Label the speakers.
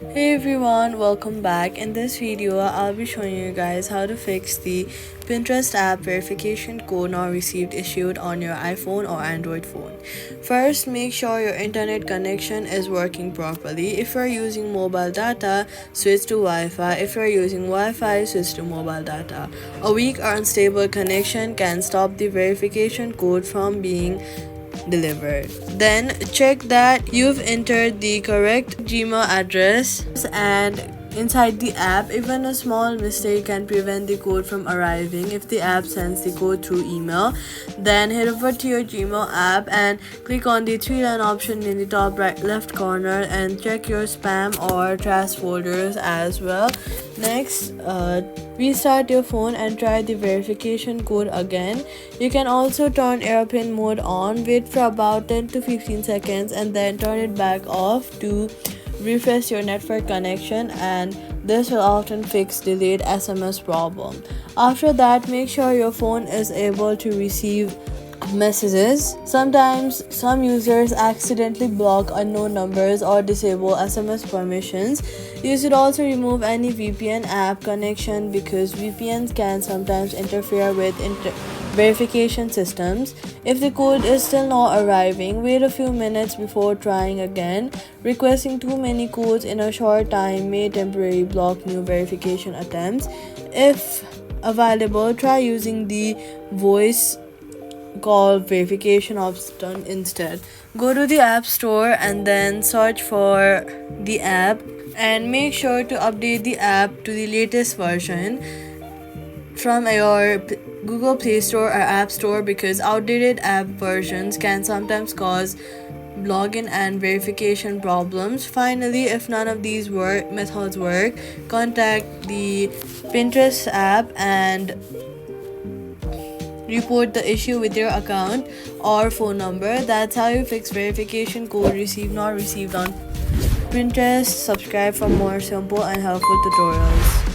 Speaker 1: Hey everyone, welcome back. In this video, I'll be showing you guys how to fix the Pinterest app verification code not received issued on your iPhone or Android phone. First, make sure your internet connection is working properly. If you're using mobile data, switch to Wi-Fi. If you're using Wi-Fi, switch to mobile data. A weak or unstable connection can stop the verification code from being delivered. Then check that you've entered the correct Gmail address and inside the app. Even a small mistake can prevent the code from arriving. If the app sends the code through email, then head over to your Gmail app and click on the three-line option in the top right left corner and check your spam or trash folders as well. Next, restart your phone and try the verification code again. You can also turn airplane mode on, wait for about 10 to 15 seconds and then turn it back off to refresh your network connection, and this will often fix delayed SMS problem. After that, make sure your phone is able to receive messages. Sometimes some users accidentally block unknown numbers or disable SMS permissions. You should also remove any VPN app connection because VPNs can sometimes interfere with verification systems. If the code is still not arriving, wait a few minutes before trying again. Requesting too many codes in a short time may temporarily block new verification attempts. If available, try using the voice call verification option instead. Go to the App Store and then search for the app and make sure to update the app to the latest version from your Google Play Store or App Store because outdated app versions can sometimes cause login and verification problems. Finally, if none of these methods work, contact the Pinterest app and report the issue with your account or phone number. That's how you fix verification code received not received on Pinterest. Subscribe for more simple and helpful tutorials.